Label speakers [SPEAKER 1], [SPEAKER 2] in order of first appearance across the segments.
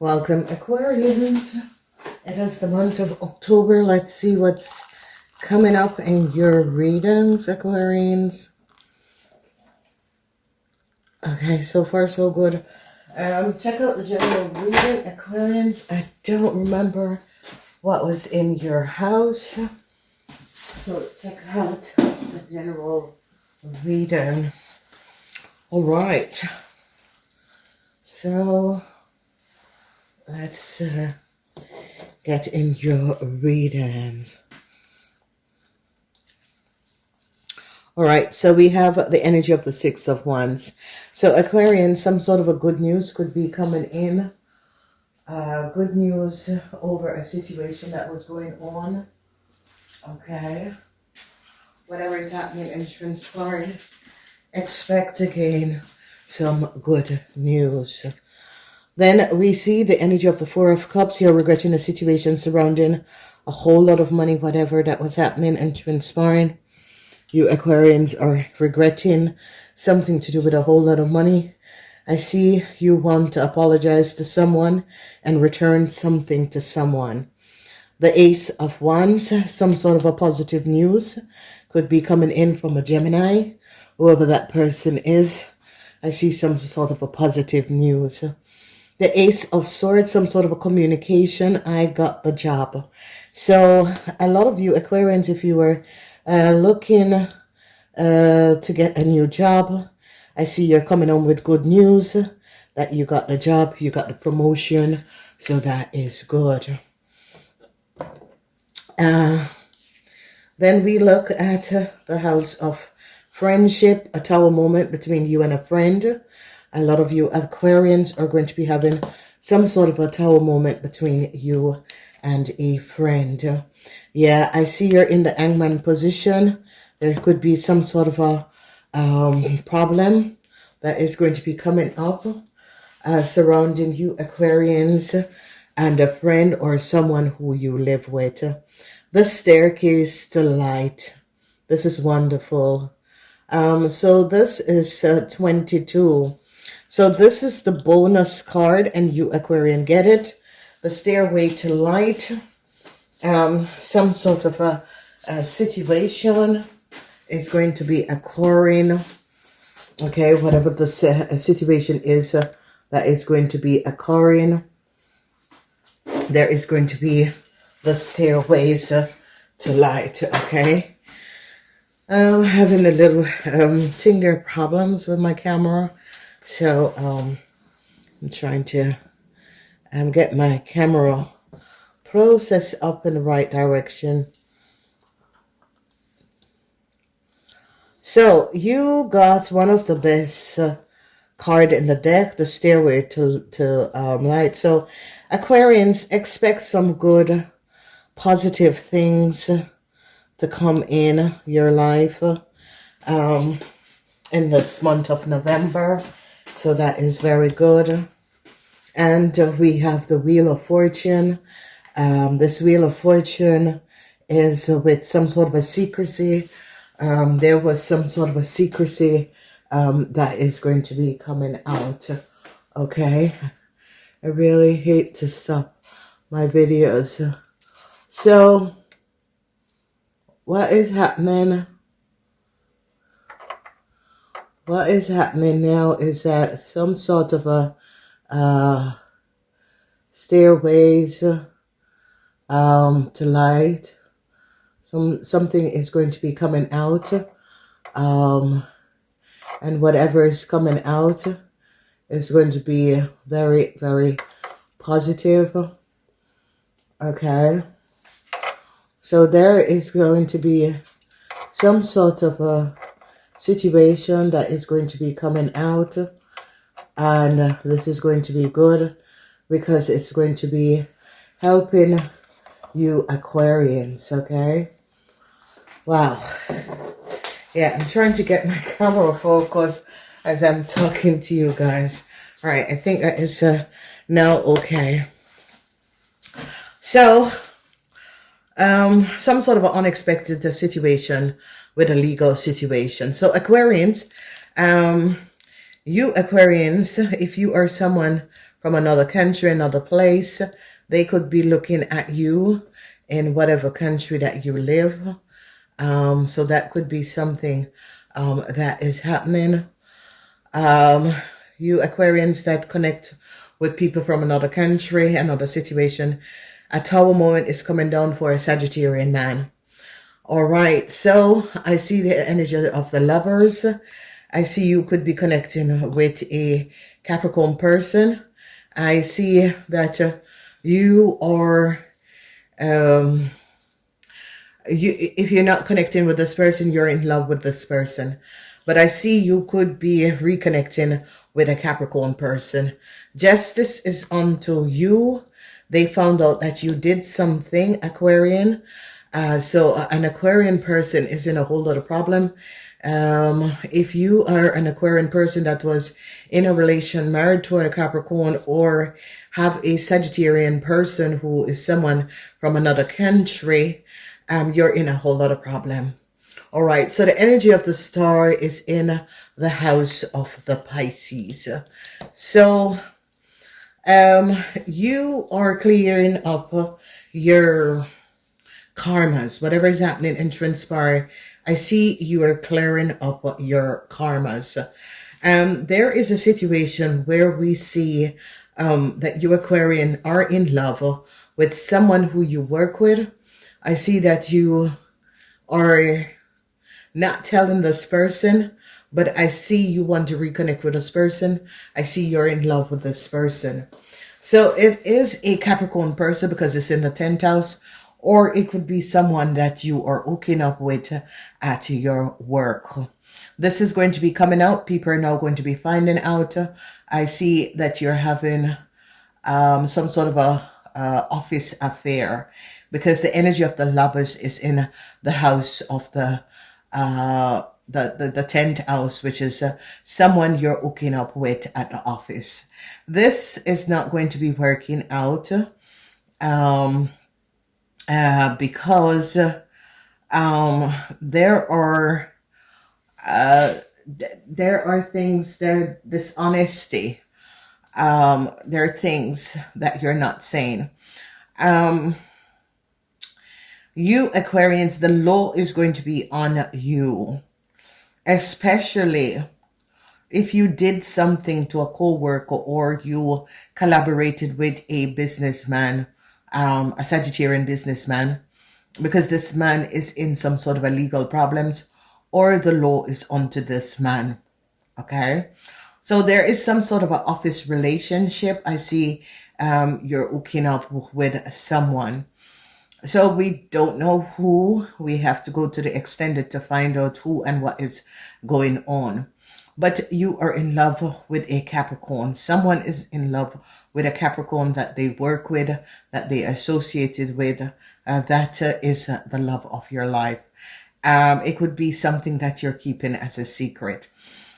[SPEAKER 1] Welcome, Aquarians. It is the month of October. Let's see what's coming up in your readings, Aquarians. Okay, so far so good. Check out the general reading, Aquarians. I don't remember what was in your house, so check out the general reading. All right. So let's get in your reading. All right, so we have the energy of the Six of Wands. So Aquarian, some sort of a good news could be coming in. Good news over a situation that was going on. Okay. Whatever is happening and transpiring, expect again some good news. Then we see the energy of the Four of Cups. You're regretting a situation surrounding a whole lot of money, whatever that was happening and transpiring. You Aquarians are regretting something to do with a whole lot of money. I see you want to apologize to someone and return something to someone. The Ace of Wands, some sort of a positive news could be coming in from a Gemini, whoever that person is. I see some sort of a positive news. The Ace of Swords, some sort of a communication. I got the job. So a lot of you Aquarians, if you were looking to get a new job, I see you're coming home with good news that you got the job, you got the promotion. So that is good. Then we look at the house of friendship, a tower moment between you and a friend. A lot of you Aquarians are going to be having some sort of a tower moment between you and a friend. Yeah, I see you're in the hangman position. There could be some sort of a problem that is going to be coming up surrounding you Aquarians and a friend or someone who you live with. The staircase to light. This is wonderful. So this is 22. So this is the bonus card, and you Aquarian get it. The stairway to light. Some sort of a situation is going to be occurring. Okay, whatever the situation is that is going to be occurring. There is going to be the stairways to light, okay? I'm having a little finger problems with my camera, so I'm trying to get my camera process up in the right direction. So you got one of the best card in the deck, the stairway to light. So Aquarians, expect some good positive things to come in your life in this month of November. So that is very good. And we have the Wheel of Fortune. This Wheel of Fortune is with some sort of a secrecy. There was some sort of a secrecy that is going to be coming out. Okay. I really hate to stop my videos. So, what is happening? What is happening now is that some sort of a stairways to light. Something is going to be coming out. And whatever is coming out is going to be very, very positive. Okay. So there is going to be some sort of a situation that is going to be coming out. And this is going to be good because it's going to be helping you Aquarians, okay? Wow. Yeah, I'm trying to get my camera focused as I'm talking to you guys. All right, I think that is now okay. So, some sort of an unexpected situation with a legal situation. So Aquarians, you Aquarians, if you are someone from another country, another place. They could be looking at you in whatever country that you live. So that could be something that is happening. You Aquarians that connect with people from another country, another situation, a tower moment is coming down for a Sagittarian man. All right, so I see the energy of the Lovers. I see you could be connecting with a Capricorn person. I see that you are, if you're not connecting with this person, you're in love with this person. But I see you could be reconnecting with a Capricorn person. Justice is unto you. They found out that you did something, Aquarian. So an Aquarian person is in a whole lot of problem. If you are an Aquarian person that was in a relation, married to a Capricorn, or have a Sagittarian person who is someone from another country, you're in a whole lot of problem. All right, so the energy of the star is in the house of the Pisces. So you are clearing up your karmas, whatever is happening and transpire. I see you are clearing up your karmas. There is a situation where we see that you Aquarian are in love with someone who you work with. I see that you are not telling this person, but I see you want to reconnect with this person. I see you're in love with this person. So it is a Capricorn person because it's in the 10th house. Or it could be someone that you are hooking up with at your work. This is going to be coming out. People are now going to be finding out. I see that you're having some sort of a office affair because the energy of the Lovers is in the house of the 10th house, which is someone you're hooking up with at the office. This is not going to be working out. Because there are things, there dishonesty. There are things that you're not saying. You Aquarians, the law is going to be on you, especially if you did something to a co-worker or you collaborated with a businessman, a Sagittarian businessman, because this man is in some sort of a legal problems or the law is onto this man. Okay. So there is some sort of an office relationship. I see you're hooking up with someone. So we don't know who. We have to go to the extended to find out who and what is going on. But you are in love with a Capricorn. Someone is in love with a Capricorn that they work with, that they associated with. That is the love of your life. It could be something that you're keeping as a secret.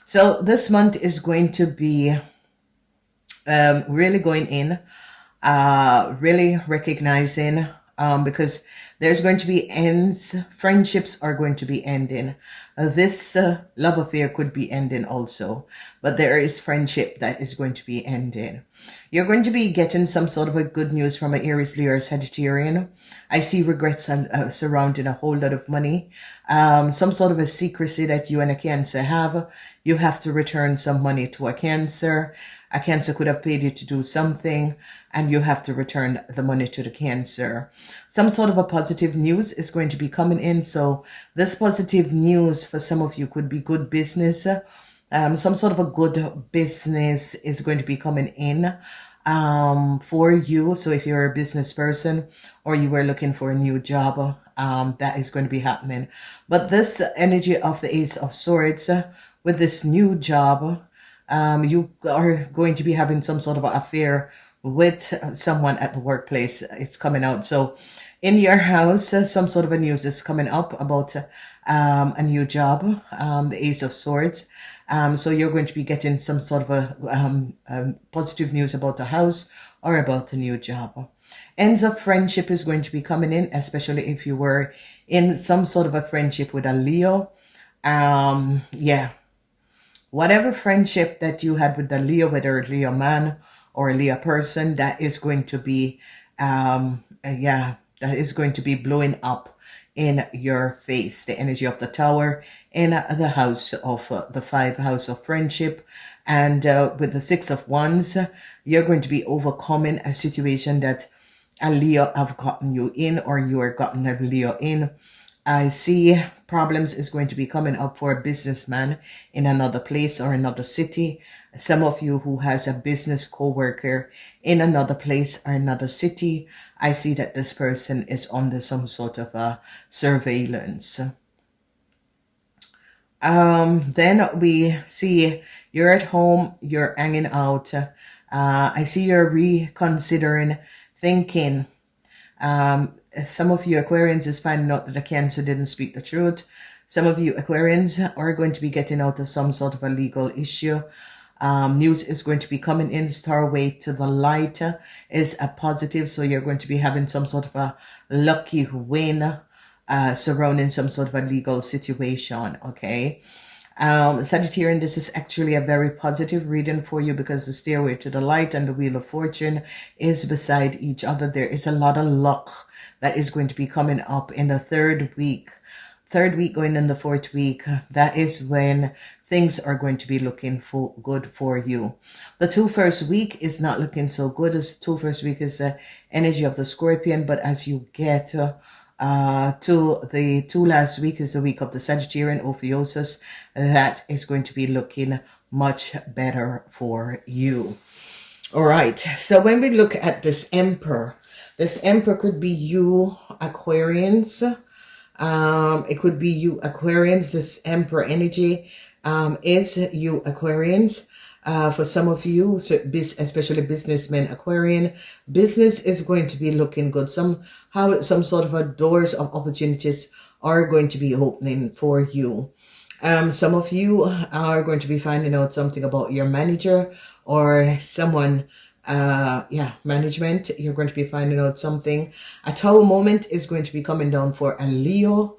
[SPEAKER 1] So this month is going to be really going in, really recognizing, because there's going to be ends. Friendships are going to be ending. This love affair could be ending also, but there is friendship that is going to be ending. You're going to be getting some sort of a good news from an Aries, Leo, or Sagittarian. I see regrets surrounding a whole lot of money. Some sort of a secrecy that you and a Cancer have. You have to return some money to a Cancer. A Cancer could have paid you to do something and you have to return the money to the Cancer. Some sort of a positive news is going to be coming in. So this positive news for some of you could be good business. Some sort of a good business is going to be coming in for you. So if you're a business person or you were looking for a new job, that is going to be happening. But this energy of the Ace of Swords with this new job, you are going to be having some sort of an affair with someone at the workplace. It's coming out. So in your house, some sort of a news is coming up about a new job, the Ace of Swords. So you're going to be getting some sort of a positive news about the house or about a new job. Ends of friendship is going to be coming in, especially if you were in some sort of a friendship with a Leo. Yeah. Whatever friendship that you had with the Leo, whether a Leo man or a Leo person that is going to be, that is going to be blowing up in your face. The energy of the Tower in the house of the 5 house of friendship. And with the 6 of Wands, you're going to be overcoming a situation that a Leo have gotten you in, or you are gotten a Leo in. I see problems is going to be coming up for a businessman in another place or another city. Some of you who has a business co-worker in another place or another city, I see that this person is under some sort of a surveillance. Then we see you're at home, you're hanging out. I see you're reconsidering, thinking. Some of you Aquarians is finding out that the Cancer didn't speak the truth. Some of you Aquarians are going to be getting out of some sort of a legal issue. News is going to be coming in. Starway to the light is a positive. So you're going to be having some sort of a lucky win surrounding some sort of a legal situation. Okay. Sagittarian, this is actually a very positive reading for you because the Stairway to the Light and the Wheel of Fortune is beside each other. There is a lot of luck that is going to be coming up in the third week going in the 4th week. That is when things are going to be looking for good for you. The 2 first week is not looking so good. As 2 first week is the energy of the Scorpion, but as you get to the 2 last week is the week of the Sagittarian Ophiuchus, that is going to be looking much better for you. All right, so when we look at this Emperor could be you Aquarians. It could be you Aquarians. This Emperor energy is you Aquarians. For some of you, so especially businessmen, Aquarian, business is going to be looking good. Some sort of a doors of opportunities are going to be opening for you. Some of you are going to be finding out something about your manager or someone, management. You're going to be finding out something. A Tower moment is going to be coming down for a Leo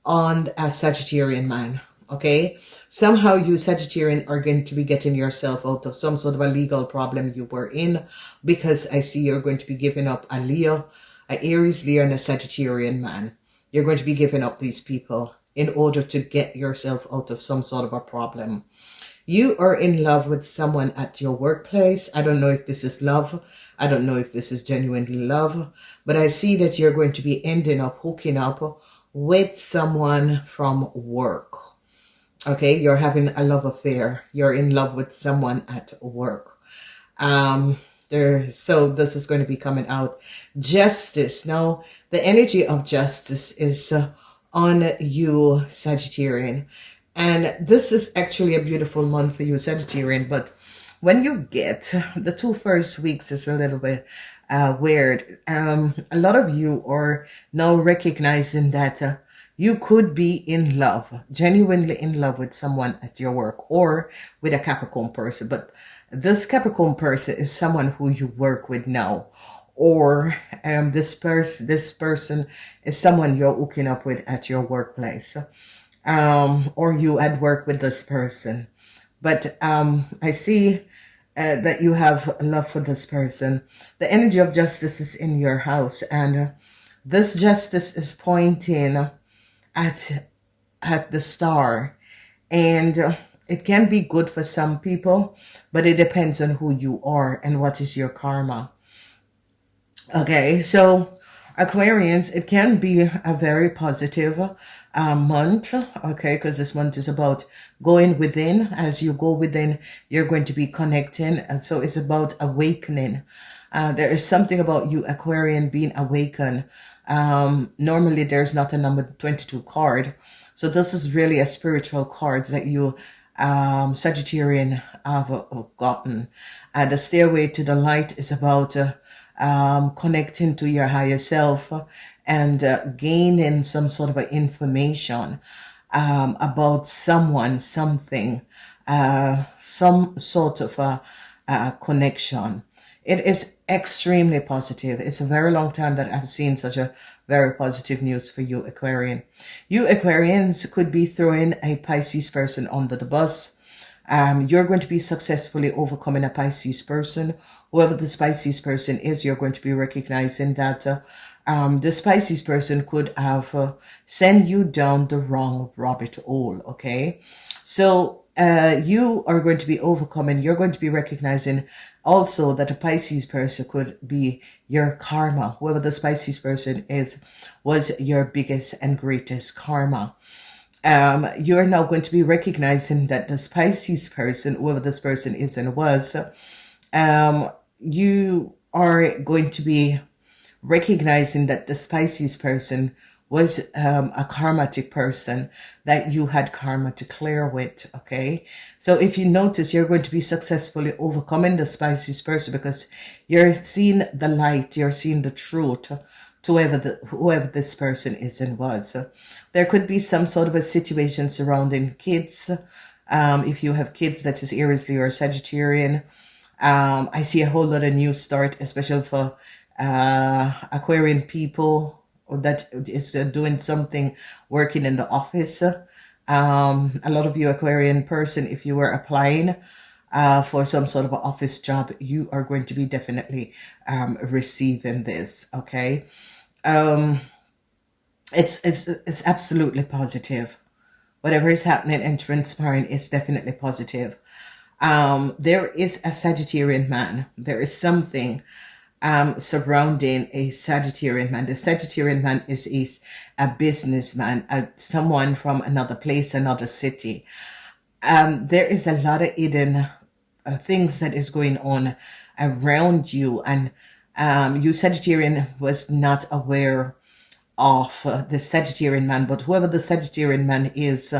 [SPEAKER 1] on a Sagittarian man. Okay. Somehow you Sagittarian are going to be getting yourself out of some sort of a legal problem you were in, because I see you're going to be giving up a Leo, a Aries, Leo, and a Sagittarian man. You're going to be giving up these people in order to get yourself out of some sort of a problem. You are in love with someone at your workplace. I don't know if this is love. I don't know if this is genuinely love, but I see that you're going to be ending up hooking up with someone from work. Okay, you're having a love affair. You're in love with someone at work. So this is going to be coming out. Justice. Now, the energy of justice is on you, Sagittarian. And this is actually a beautiful month for you, Sagittarian. But when you get the 2 first weeks is a little bit weird. A lot of you are now recognizing that you could be in love, genuinely in love with someone at your work or with a Capricorn person. But this Capricorn person is someone who you work with now. Or this person is someone you're hooking up with at your workplace. Or you had worked with this person. But I see that you have love for this person. The energy of justice is in your house. And this justice is pointing at the star, and it can be good for some people, but it depends on who you are and what is your karma. Okay, so Aquarians, it can be a very positive month, okay, because this month is about going within. As you go within, you're going to be connecting, and so it's about awakening. There is something about you Aquarian being awakened. Normally there's not a number 22 card, so this is really a spiritual card that you Sagittarian have gotten. The Stairway to the Light is about connecting to your higher self and gaining some sort of information about someone, something, some sort of a connection. It is extremely positive. It's a very long time that I've seen such a very positive news for you, Aquarian. You Aquarians could be throwing a Pisces person under the bus. You're going to be successfully overcoming a Pisces person whoever the Pisces person is, you're going to be recognizing that this Pisces person could have sent you down the wrong rabbit hole, okay? So you are going to be overcoming, you're going to be recognizing also that a Pisces person could be your karma. Whoever this Pisces person is was your biggest and greatest karma. You're now going to be recognizing that this Pisces person, whoever this person is and was, you are going to be recognizing that the Pisces person was a karmatic person that you had karma to clear with, okay? So if you notice, you're going to be successfully overcoming the Pisces person because you're seeing the light, you're seeing the truth to whoever this person is and was. There could be some sort of a situation surrounding kids. If you have kids, that is Aries, Leo, or Sagittarian. I see a whole lot of new start, especially for Aquarian people that is doing something, working in the office. A lot of you Aquarian person, if you were applying for some sort of an office job, you are going to be definitely receiving this, okay? It's absolutely positive. Whatever is happening and transpiring is definitely positive. There is a Sagittarian man. There is something surrounding a Sagittarian man. The Sagittarian man is a businessman, someone from another place, another city. There is a lot of hidden things that is going on around you, and you Sagittarian was not aware of the Sagittarian man, but whoever the Sagittarian man is,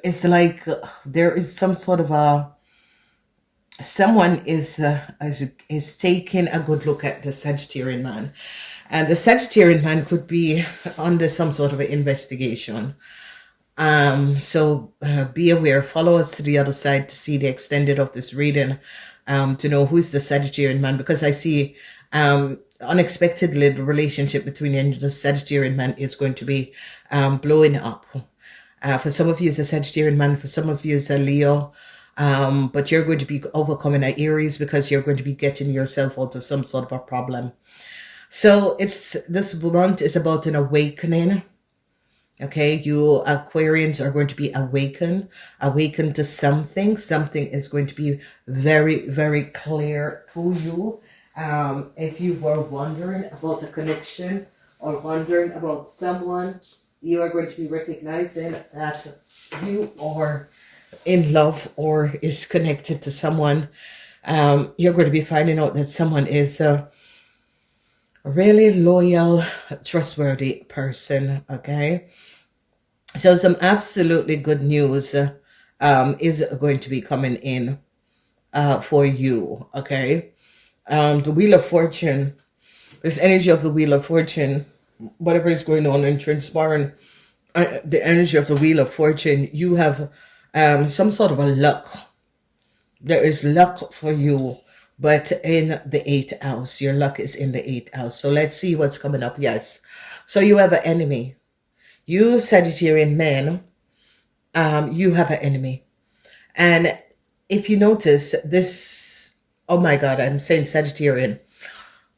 [SPEAKER 1] it's like there is some sort of a someone is taking a good look at the Sagittarian man, and the Sagittarian man could be under some sort of an investigation. So be aware, follow us to the other side to see the extended of this reading, to know who's the Sagittarian man, because I see unexpectedly the relationship between you and the Sagittarian man is going to be blowing up. For some of you it's a Sagittarian man, for some of you it's a Leo, but you're going to be overcoming an Aries because you're going to be getting yourself out of some sort of a problem. So this month is about an awakening. Okay, you Aquarians are going to be awakened to something. Something is going to be very, very clear to you. If you were wondering about a connection or wondering about someone, you are going to be recognizing that you are in love or is connected to someone. You're going to be finding out that someone is a really loyal, trustworthy person, okay? So some absolutely good news is going to be coming in for you, okay? The Wheel of Fortune, this energy of the Wheel of Fortune, whatever is going on and transpiring, the energy of the Wheel of Fortune, you have some sort of a luck. There is luck for you, but in the 8th house. Your luck is in the 8th house. So let's see what's coming up. Yes. So you have an enemy. You Sagittarian men, you have an enemy. And if you notice this, oh my God, I'm saying Sagittarian.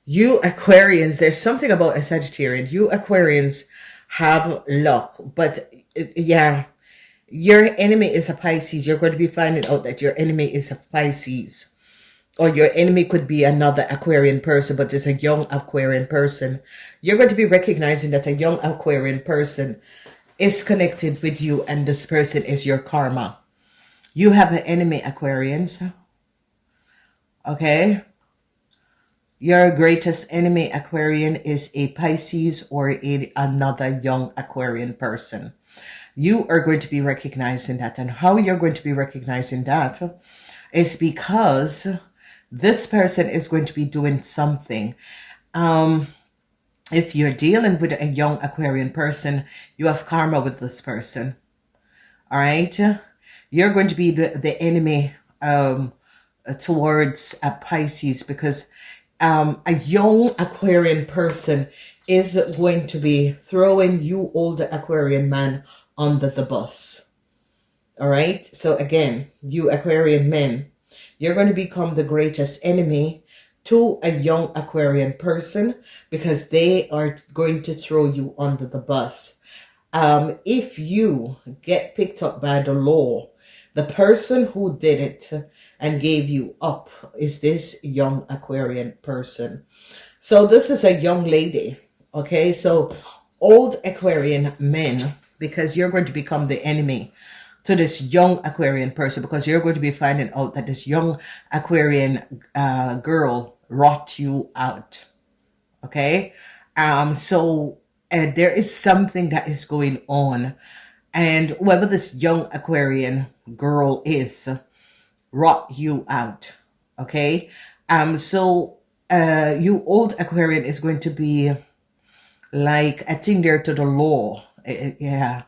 [SPEAKER 1] You Aquarians, there's something about a Sagittarian. You Aquarians have luck, but yeah, your enemy is a Pisces. You're going to be finding out that your enemy is a Pisces. Or your enemy could be another Aquarian person, but it's a young Aquarian person. You're going to be recognizing that a young Aquarian person is connected with you, and this person is your karma. You have an enemy, Aquarians. Okay? Your greatest enemy, Aquarian, is a Pisces or another young Aquarian person. You are going to be recognizing that. And how you're going to be recognizing that is because this person is going to be doing something. If you're dealing with a young Aquarian person, you have karma with this person. All right? You're going to be the enemy towards a Pisces, because a young Aquarian person is going to be throwing you older Aquarian man under the bus. All right? So again, you Aquarian men, you're going to become the greatest enemy to a young Aquarian person because they are going to throw you under the bus. If you get picked up by the law, the person who did it and gave you up is this young Aquarian person. So this is a young lady, okay? So old Aquarian men, because you're going to become the enemy to this young Aquarian person, because you're going to be finding out that this young Aquarian girl wrought you out, okay? So there is something that is going on, and whoever this young Aquarian girl is wrought you out, okay? So you old Aquarian is going to be like a thing there to the law. Yeah.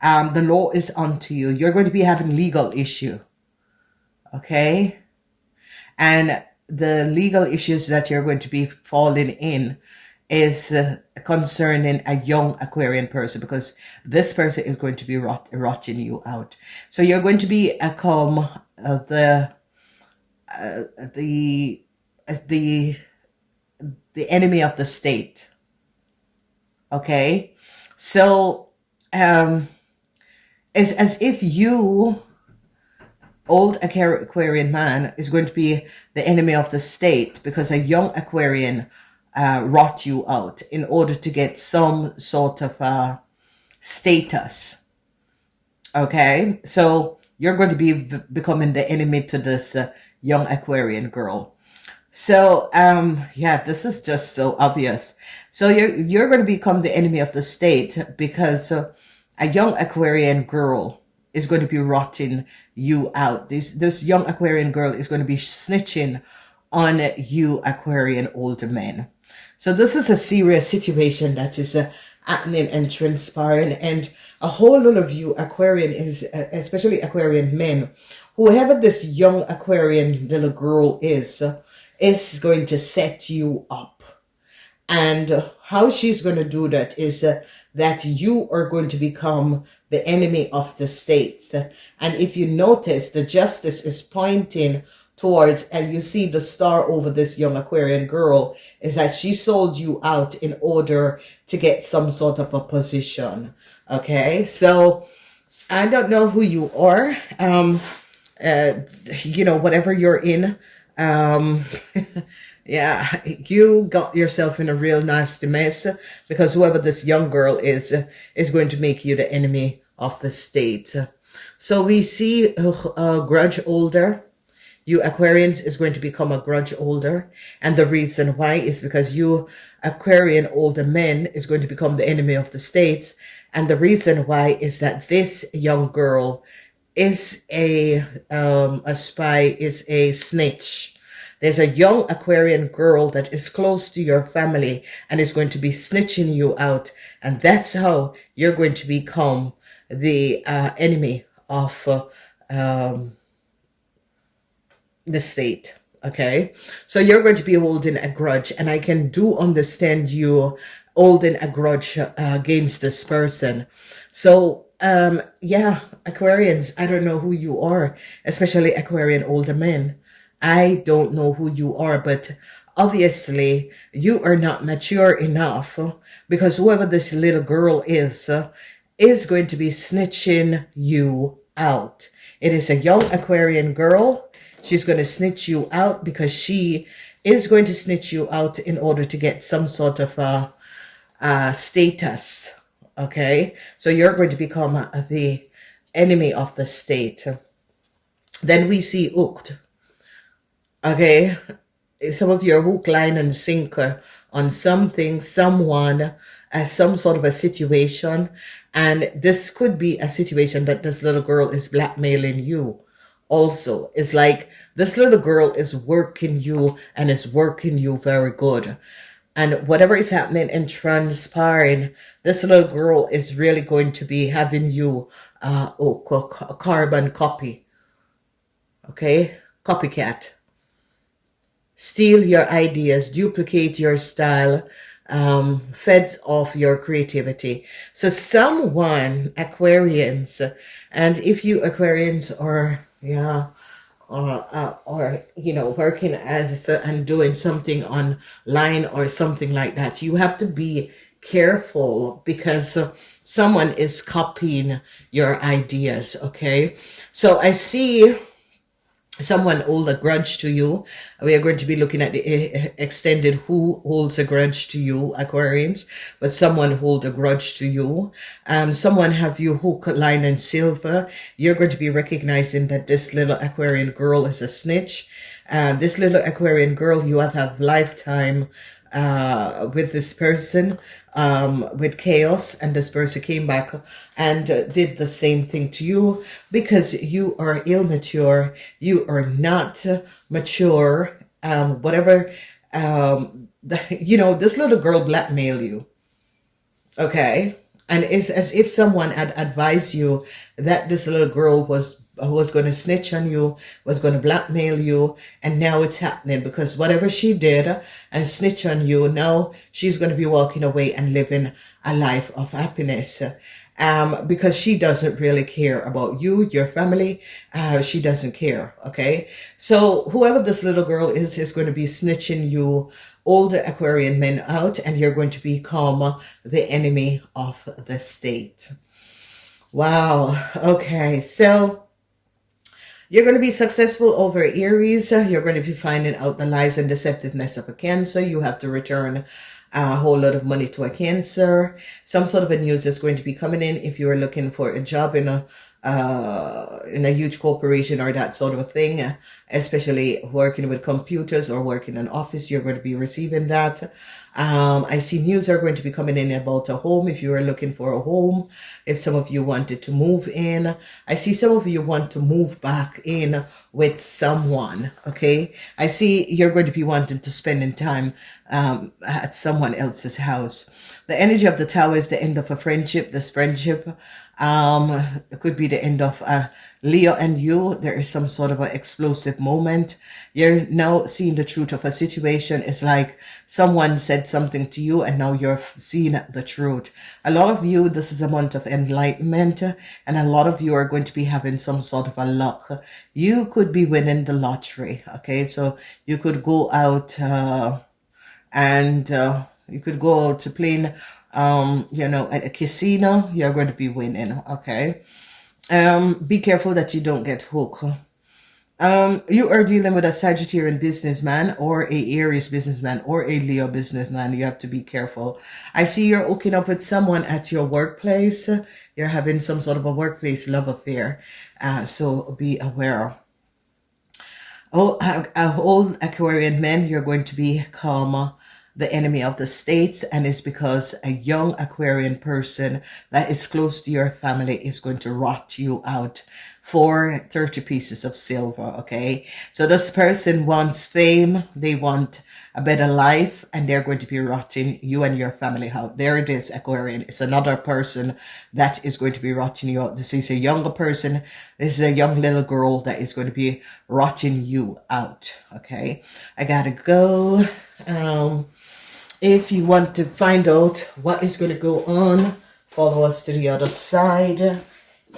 [SPEAKER 1] The law is onto you. You're going to be having legal issue, okay? And the legal issues that you're going to be falling in is concerning a young Aquarian person, because this person is going to be rotting you out. So you're going to become the enemy of the state. Okay, so it's as if you, old Aquarian man, is going to be the enemy of the state because a young Aquarian wrought you out in order to get some sort of status. Okay, so you're going to be becoming the enemy to this young Aquarian girl. So yeah, this is just so obvious. So you're going to become the enemy of the state because a young Aquarian girl is going to be rotting you out. This young Aquarian girl is going to be snitching on you Aquarian older men. So this is a serious situation that is happening and transpiring, and a whole lot of you Aquarian is, especially Aquarian men, whoever this young Aquarian little girl is going to set you up. And how she's going to do that is that you are going to become the enemy of the state. And if you notice, the justice is pointing towards, and you see the star over this young Aquarian girl, is that she sold you out in order to get some sort of a position. Okay, so I don't know who you are. You know, whatever you're in, yeah, you got yourself in a real nasty mess, because whoever this young girl is going to make you the enemy of the state. So we see a grudge holder. You Aquarians is going to become a grudge holder. And the reason why is because you Aquarian older men is going to become the enemy of the states. And the reason why is that this young girl is a spy, is a snitch. There's a young Aquarian girl that is close to your family and is going to be snitching you out. And that's how you're going to become the enemy of the state. Okay, so you're going to be holding a grudge, and I can do understand you holding a grudge against this person. So yeah, Aquarians, I don't know who you are, especially Aquarian older men. I don't know who you are, but obviously you are not mature enough, because whoever this little girl is going to be snitching you out. It is a young Aquarian girl. She's going to snitch you out because she is going to snitch you out in order to get some sort of status. Okay, so you're going to become the enemy of the state. Then we see hooked. Okay, some of you are hook, line, and sinker on something, someone, some sort of a situation. And this could be a situation that this little girl is blackmailing you. Also, it's like this little girl is working you and is working you very good. And whatever is happening and transpiring, this little girl is really going to be having you carbon copy. Okay, copycat. Steal your ideas, duplicate your style, fed off your creativity. So someone, Aquarians, and if you Aquarians are, yeah, or you know, working as and doing something online or something like that. You have to be careful because someone is copying your ideas. Okay, so I see someone hold a grudge to you. We are going to be looking at the extended who holds a grudge to you, Aquarians, but someone hold a grudge to you. Someone have you hook, line, and silver. You're going to be recognizing that this little Aquarian girl is a snitch. This little Aquarian girl, you have lifetime with this person, with chaos, and this person came back and did the same thing to you because you are immature, you are not mature, whatever, you know, this little girl blackmail you, okay? And it's as if someone had advised you that this little girl was going to snitch on you, was going to blackmail you, and now it's happening because whatever she did and snitch on you, now she's going to be walking away and living a life of happiness. Because she doesn't really care about you, your family. She doesn't care, okay? So whoever this little girl is going to be snitching you, older Aquarian men out, and you're going to become the enemy of the state. Wow, okay, so you're going to be successful over Aries. You're going to be finding out the lies and deceptiveness of a Cancer. You have to return a whole lot of money to a Cancer. Some sort of a news is going to be coming in if you are looking for a job in a huge corporation or that sort of a thing, especially working with computers or working in an office. You're going to be receiving that. I see news are going to be coming in about a home if you are looking for a home. If some of you wanted to move in, I see some of you want to move back in with someone, okay? I see you're going to be wanting to spending time at someone else's house. The energy of the Tower is the end of a friendship. This friendship it could be the end of Leo and you. There is some sort of an explosive moment. You're now seeing the truth of a situation. It's like someone said something to you and now you're seeing the truth. A lot of you, this is a month of enlightenment, and a lot of you are going to be having some sort of a luck. You could be winning the lottery, okay? So you could go out and you could go out to playing, you know, at a casino. You're going to be winning, okay? Be careful that you don't get hooked. You are dealing with a Sagittarian businessman or a Aries businessman or a Leo businessman. You have to be careful. I see you're hooking up with someone at your workplace. You're having some sort of a workplace love affair. So be aware. Oh, old Aquarian men, you're going to become the enemy of the states, and it's because a young Aquarian person that is close to your family is going to rot you out for 30 pieces of silver, okay? So this person wants fame, they want a better life, and they're going to be rotting you and your family out. There it is, Aquarian. It's another person that is going to be rotting you out. This is a younger person. This is a young little girl that is going to be rotting you out, okay? I gotta go. If you want to find out what is going to go on, follow us to the other side.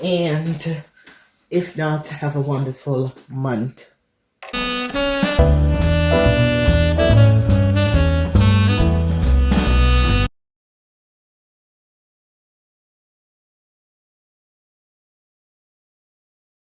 [SPEAKER 1] And if not, have a wonderful month.